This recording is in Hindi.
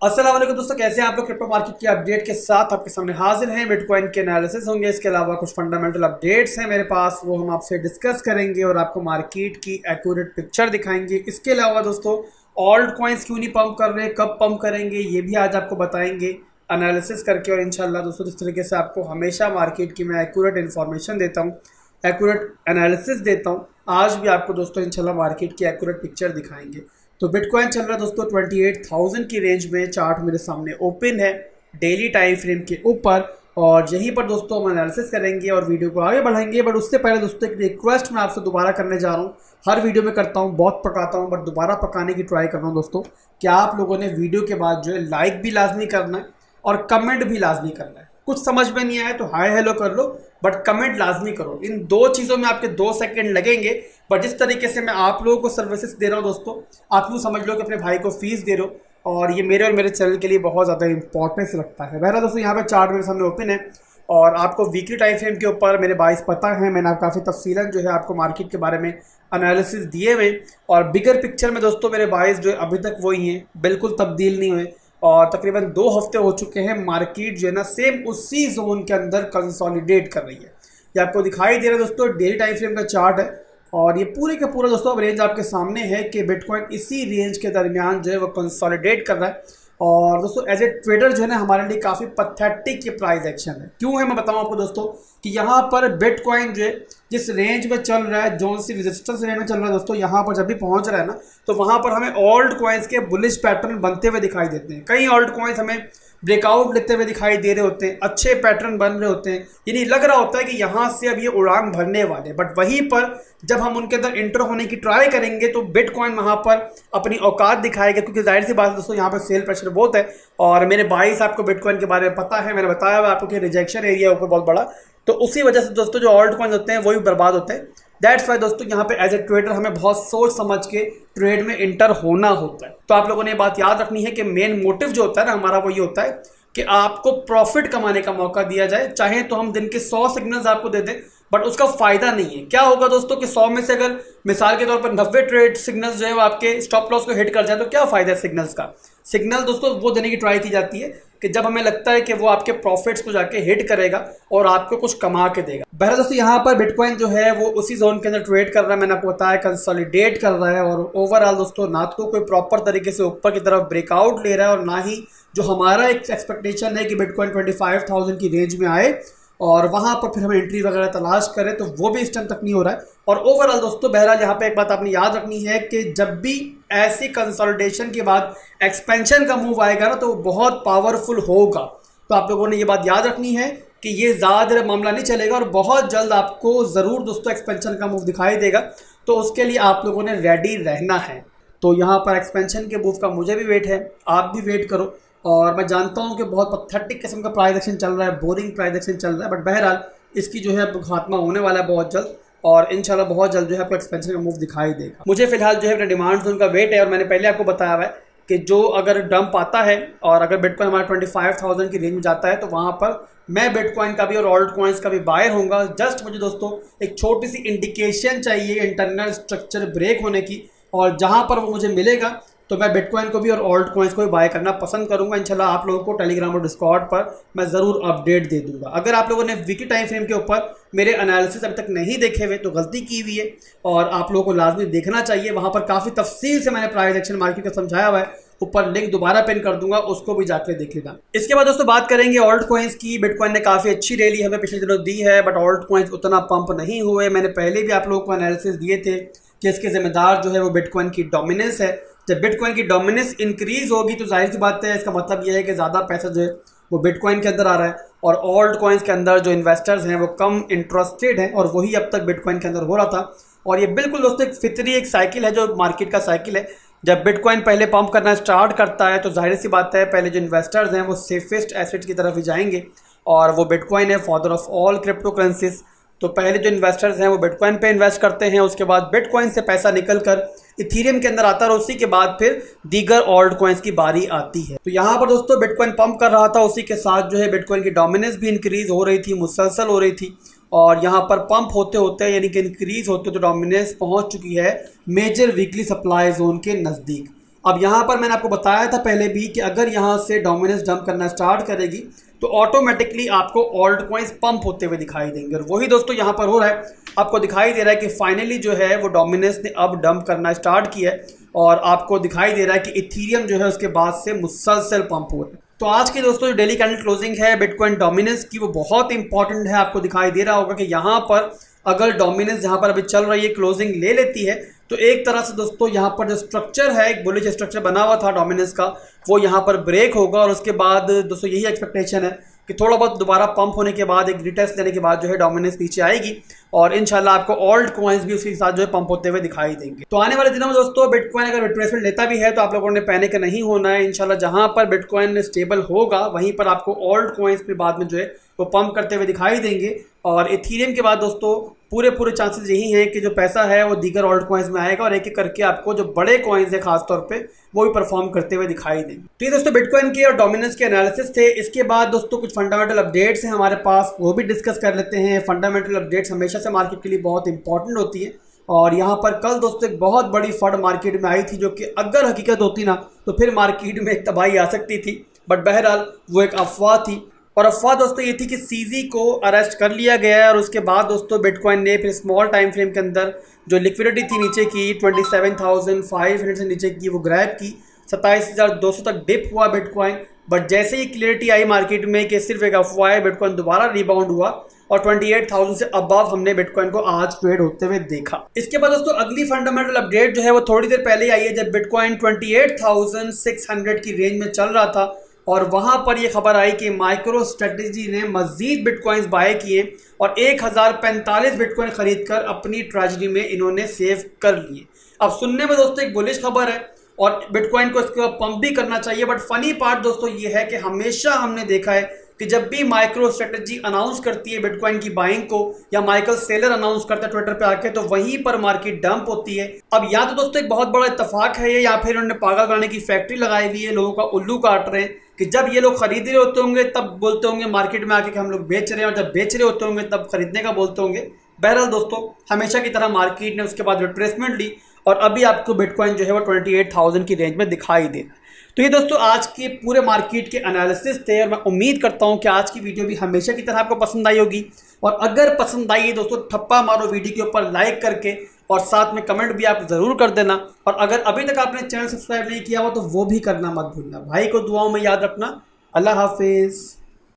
अस्सलाम वालेकुम दोस्तों, कैसे हैं आप लोग। क्रिप्टो मार्केट की अपडेट के साथ आपके सामने हाजिर हैं। बिटकॉइन के एनालिसिस होंगे, इसके अलावा कुछ फंडामेंटल अपडेट्स हैं मेरे पास, वो हम आपसे डिस्कस करेंगे और आपको मार्केट की एक्यूरेट पिक्चर दिखाएंगे। इसके अलावा दोस्तों ऑल्ट कॉइन्स क्यों नहीं पंप कर रहे, कब पंप करेंगे, ये भी आज आपको बताएंगे एनालिसिस करके। और इंशाल्लाह दोस्तों जिस तरीके से आपको हमेशा मार्केट की मैं एक्यूरेट इन्फॉर्मेशन देता हूँ, एक्यूरेट एनालिसिस देता हूँ, आज भी आपको दोस्तों इंशाल्लाह मार्केट की एक्यूरेट पिक्चर दिखाएंगे। तो बिटकॉइन चल रहा है दोस्तों 28,000 की रेंज में। चार्ट मेरे सामने ओपन है डेली टाइम फ्रेम के ऊपर, और यहीं पर दोस्तों हम एनालिसिस करेंगे और वीडियो को आगे बढ़ाएंगे। बट उससे पहले दोस्तों एक रिक्वेस्ट मैं आपसे दोबारा करने जा रहा हूँ। हर वीडियो में करता हूँ, बहुत पकाता हूँ, बट दोबारा पकाने की ट्राई कर रहा हूँ दोस्तों कि आप लोगों ने वीडियो के बाद जो है लाइक भी लाजमी करना है और कमेंट भी लाजमी करना है। कुछ समझ में नहीं आया तो हाय हेलो कर लो, बट कमेंट लाजमी करो। इन दो चीज़ों में आपके 2 सेकंड लगेंगे, बट जिस तरीके से मैं आप लोगों को सर्विसेज दे रहा हूँ दोस्तों, आप यूँ समझ लो कि अपने भाई को फीस दे रहे हो, और ये मेरे और मेरे चैनल के लिए बहुत ज़्यादा इंपॉर्टेंस रखता है। बहरहाल दोस्तों यहाँ पे चार्ट मेरे सामने ओपन है और आपको वीकली टाइम फ्रेम के ऊपर मेरे बाइस पता है, मैंने काफ़ी तफसीलन जो है आपको मार्केट के बारे में एनालिसिस दिए हुए। और बिगर पिक्चर में दोस्तों मेरे बाइस जो है अभी तक वही हैं, बिल्कुल तब्दील नहीं हुए, और तकरीबन 2 हफ्ते हो चुके हैं। मार्केट जो है ना सेम उसी जोन के अंदर कंसोलिडेट कर रही है। ये आपको दिखाई दे रहा है दोस्तों, डेली टाइम फ्रेम का चार्ट है, और ये पूरे का पूरा दोस्तों अब रेंज आपके सामने है कि बिटकॉइन इसी रेंज के दरमियान जो है वो कंसोलिडेट कर रहा है। और दोस्तों एज ए ट्रेडर जो है ना हमारे लिए काफ़ी पथेटिक ये प्राइस एक्शन है। क्यों है मैं बताऊं आपको दोस्तों कि यहाँ पर बिटकॉइन जो है जिस रेंज में चल रहा है, जोन सी रेजिस्टेंस रेंज में चल रहा है दोस्तों, यहाँ पर जब भी पहुँच रहा है ना तो वहाँ पर हमें ऑल्ट कॉइन्स के बुलिश पैटर्न बनते हुए दिखाई देते हैं। कई ऑल्ट कॉइन्स हमें ब्रेकआउट लेते हुए दिखाई दे रहे होते हैं, अच्छे पैटर्न बन रहे होते हैं, यानी लग रहा होता है कि यहाँ से अब ये उड़ान भरने वाले। बट वहीं पर जब हम उनके अंदर इंटर होने की ट्राई करेंगे तो बिटकॉइन वहाँ पर अपनी औकात दिखाएगा, क्योंकि जाहिर सी बात है दोस्तों यहाँ पर सेल प्रेशर बहुत है। और मेरे भाई साहब को बिटकॉइन के बारे में पता है, मैंने बताया हुआ आपको कि रिजेक्शन एरिया ऊपर बहुत बड़ा, तो उसी वजह से दोस्तों जो ऑल्ट कॉइन होते हैं वही बर्बाद होते हैं। दैट्स वाई दोस्तों यहाँ पे एज ए ट्रेडर हमें बहुत सोच समझ के ट्रेड में इंटर होना होता है। तो आप लोगों ने बात याद रखनी है कि मेन मोटिव जो होता है ना हमारा वो ये होता है कि आपको प्रॉफिट कमाने का मौका दिया जाए। चाहे तो हम दिन के 100 सिग्नल्स आपको दे दें, बट उसका फायदा नहीं है। क्या होगा दोस्तों कि 100 में से अगर मिसाल के तौर पर 90 ट्रेड सिग्नल्स जो है वो आपके स्टॉप लॉस को हिट कर जाए तो क्या फायदा है सिग्नल्स का। सिग्नल दोस्तों वो देने की ट्राई की जाती है कि जब हमें लगता है कि वो आपके प्रॉफिट्स को जाके हिट करेगा और आपको कुछ कमा के देगा। बहरहाल दोस्तों यहाँ पर बिटकॉइन जो है वो उसी जोन के अंदर ट्रेड कर रहा है, मैंने आपको बताया कंसोलिडेट कर रहा है। और ओवरऑल दोस्तों ना तो कोई प्रॉपर तरीके से ऊपर की तरफ ब्रेकआउट ले रहा है, और ना ही जो हमारा एक एक्सपेक्टेशन है कि बिटकॉइन 25,000 की रेंज में आए और वहाँ पर फिर हमें एंट्री वगैरह तलाश करें, तो वो भी इस टाइम तक नहीं हो रहा है। और ओवरऑल दोस्तों बहरहाल यहाँ पे एक बात आपने याद रखनी है कि जब भी ऐसी कंसोलिडेशन के बाद एक्सपेंशन का मूव आएगा ना तो वो बहुत पावरफुल होगा। तो आप लोगों ने ये बात याद रखनी है कि ये ज़्यादा मामला नहीं चलेगा और बहुत जल्द आपको ज़रूर दोस्तों एक्सपेंशन का मूव दिखाई देगा। तो उसके लिए आप लोगों ने रेडी रहना है। तो यहाँ पर एक्सपेंशन के मूव का मुझे भी वेट है, आप भी वेट करो। और मैं जानता हूँ कि बहुत पथेटिक किस्म का प्राइस एक्शन चल रहा है, बोरिंग प्राइस एक्शन चल रहा है, बट बहरहाल इसकी जो है खात्मा होने वाला है बहुत जल्द, और इंशाल्लाह बहुत जल्द जो है आपको एक्सपेंशन का मूव दिखाई देगा। मुझे फिलहाल जो है अपने डिमांड जोन का वेट है, और मैंने पहले आपको बताया हुआ है कि जो अगर डंप आता है और अगर बिटकॉइन हमारा 25,000 की रेंज में जाता है तो वहाँ पर मैं बिटकॉइन का भी और ऑल्ट कॉइन्स का भी बायर होऊंगा। जस्ट मुझे दोस्तों एक छोटी सी इंडिकेशन चाहिए इंटरनल स्ट्रक्चर ब्रेक होने की, और जहाँ पर वो मुझे मिलेगा तो मैं बिटकॉइन को भी और ऑल्ट कॉइन्स को भी बाय करना पसंद करूंगा। इंशाल्लाह आप लोगों को टेलीग्राम और डिस्कॉर्ड पर मैं ज़रूर अपडेट दे दूंगा। अगर आप लोगों ने वीकली टाइम फ्रेम के ऊपर मेरे एनालिसिस अभी तक नहीं देखे हुए तो गलती की हुई है, और आप लोगों को लाजमी देखना चाहिए। वहाँ पर काफ़ी तफसील से मैंने प्राइस एक्शन मार्केट का समझाया हुआ है, ऊपर लिंक दोबारा पिन कर दूंगा, उसको भी जाकर देख लेना। इसके बाद दोस्तों बात करेंगे ऑल्ट कॉइन्स की। बिटकॉइन ने काफ़ी अच्छी रैली हमें पिछले दिनों दी है, बट ऑल्ट कॉइन्स उतना पंप नहीं हुए। मैंने पहले भी आप लोगों को एनालिसिस दिए थे कि इसके जिम्मेदार जो है वो बिटकॉइन की डोमिनेंस है। जब बिटकॉइन की डोमिनेंस इंक्रीज होगी तो जाहिर सी बात है इसका मतलब यह है कि ज़्यादा पैसा जो है वो बिटकॉइन के अंदर आ रहा है, और ऑल्ट कॉइन्स के अंदर जो इन्वेस्टर्स हैं वो कम इंटरेस्टेड हैं, और वही अब तक बिटकॉइन के अंदर हो रहा था। और ये बिल्कुल दोस्तों एक फितरी एक साइकिल है जो मार्केट का साइकिल है। जब बिटकॉइन पहले पंप करना स्टार्ट करता है तो जाहिर सी बात है पहले जो इन्वेस्टर्स हैं वो सेफेस्ट एसेट्स की तरफ ही जाएंगे, और वो बिटकॉइन है father of all crypto currencies. तो पहले जो इन्वेस्टर्स हैं वो बिटकॉइन पे इन्वेस्ट करते हैं, उसके बाद बिटकॉइन से पैसा निकलकर इथीरियम के अंदर आता है, और उसी के बाद फिर दीगर ऑल्ट कॉइन्स की बारी आती है। तो यहाँ पर दोस्तों बिटकॉइन पंप कर रहा था, उसी के साथ जो है बिटकॉइन की डोमिनेंस भी इंक्रीज हो रही थी, मुसलसल हो रही थी। और यहाँ पर पंप होते होते यानी कि इंक्रीज होते तो डोमिनेंस पहुँच चुकी है मेजर वीकली सप्लाई जोन के नज़दीक। अब यहाँ पर मैंने आपको बताया था पहले भी कि अगर यहाँ से डोमिनेंस डंप करना स्टार्ट करेगी तो ऑटोमेटिकली आपको ऑल्ट कॉइन्स पंप होते हुए दिखाई देंगे, और वही दोस्तों यहाँ पर हो रहा है। आपको दिखाई दे रहा है कि फाइनली जो है वो डोमिनेंस ने अब डंप करना स्टार्ट किया है, और आपको दिखाई दे रहा है कि इथीरियम जो है उसके बाद से मुसलसल पंप हो रहा है। तो आज की दोस्तों जो डेली कैंडल क्लोजिंग है बिटकॉइन डोमिनेंस की, वो बहुत इंपॉर्टेंट है। आपको दिखाई दे रहा होगा कि यहाँ पर अगर डोमिनेंस जहाँ पर अभी चल रही है क्लोजिंग ले लेती है तो एक तरह से दोस्तों यहाँ पर जो स्ट्रक्चर है, एक बुलिश स्ट्रक्चर बना हुआ था डोमिनेंस का, वो यहाँ पर ब्रेक होगा, और उसके बाद दोस्तों यही एक्सपेक्टेशन है कि थोड़ा बहुत दोबारा पंप होने के बाद, एक रिटेस्ट लेने के बाद जो है डोमिनेंस नीचे आएगी, और इंशाल्लाह आपको ऑल्ट कॉइन्स भी उसके साथ जो है पंप होते हुए दिखाई देंगे। तो आने वाले दिनों में दोस्तों बिटकॉइन अगर रिट्रेसमेंट लेता भी है तो आप लोगों ने पैनिक नहीं होना है। इंशाल्लाह जहां पर बिटकॉइन स्टेबल होगा वहीं पर आपको ऑल्ट कॉइन्स भी बाद में जो है वो पंप करते हुए दिखाई देंगे, और इथीरियम के बाद दोस्तों पूरे चांसेस यही हैं कि जो पैसा है वो दीगर ऑल्ट कॉइन्स में आएगा, और एक एक करके आपको जो बड़े कॉइन्स है खासतौर पे वो भी परफॉर्म करते हुए दिखाई देंगे। तो ये दोस्तों बिटकॉइन के और डोमिनेंस के एनालिसिस थे। इसके बाद दोस्तों कुछ फंडामेंटल अपडेट्स हैं हमारे पास, वो भी डिस्कस कर लेते हैं। फंडामेंटल अपडेट्स हमेशा से मार्केट के लिए बहुत इंपॉर्टेंट होती है, और यहाँ पर कल दोस्तों एक बहुत बड़ी फंड मार्केट में आई थी, जो कि अगर हकीकत होती ना तो फिर मार्केट में एक तबाही आ सकती थी, बट बहरहाल वो एक अफवाह थी। और अफवाह दोस्तों ये थी कि सीजी को अरेस्ट कर लिया गया है, और उसके बाद दोस्तों बिटकॉइन ने फिर स्मॉल टाइम फ्रेम के अंदर जो लिक्विडिटी थी नीचे की 27,500 से नीचे की वो ग्रैब की, 27,200 तक डिप हुआ बिटकॉइन। बट जैसे ही क्लियरिटी आई मार्केट में कि सिर्फ एक अफवाह है, बिटकॉइन दोबारा रिबाउंड हुआ और 28,000 से अबव हमने बिटकॉइन को आज ट्रेड होते हुए देखा। इसके बाद दोस्तों अगली फंडामेंटल अपडेट जो है वो थोड़ी देर पहले आई है, जब बिटकॉइन 28,600 की रेंज में चल रहा था, और वहां पर यह खबर आई कि माइक्रो स्ट्रेटजी ने मजीद बिटकॉइंस बाय किए और 1045 बिटकॉइन खरीदकर अपनी ट्रेजरी में इन्होंने सेव कर लिए। अब सुनने में दोस्तों एक बुलिश खबर है, और बिटकॉइन को इसके बाद पंप भी करना चाहिए, बट फनी पार्ट दोस्तों ये है कि हमेशा हमने देखा है कि जब भी माइक्रो स्ट्रेटजी अनाउंस करती है बिटकॉइन की बाइंग को, या माइकल सेलर अनाउंस करता है ट्विटर पे आके, तो वहीं पर मार्केट डंप होती है। अब या तो दोस्तों एक बहुत बड़ा इत्तेफाक है ये, या फिर उन्होंने पागल बनाने की फैक्ट्री लगाई हुई है, लोगों का उल्लू काट रहे हैं कि जब ये लोग खरीद रहे होते होंगे तब बोलते होंगे मार्केट में आके कि हम लोग बेच रहे हैं, और जब बेच रहे होते होंगे तब खरीदने का बोलते होंगे। बहरहाल दोस्तों हमेशा की तरह मार्केट ने उसके बाद रिट्रेसमेंट ली, और अभी आपको बिटकॉइन जो है वो 28,000 की रेंज में दिखाई दे रहा है। तो ये दोस्तों आज के पूरे मार्केट के एनालिसिस थे, और मैं उम्मीद करता हूं कि आज की वीडियो भी हमेशा की तरह आपको पसंद आई होगी। और अगर पसंद आई है दोस्तों, ठप्पा मारो वीडियो के ऊपर लाइक करके, और साथ में कमेंट भी आप ज़रूर कर देना। और अगर अभी तक आपने चैनल सब्सक्राइब नहीं किया हो तो वो भी करना मत भूलना। भाई को दुआओं में याद रखना। अल्लाह हाफिज़।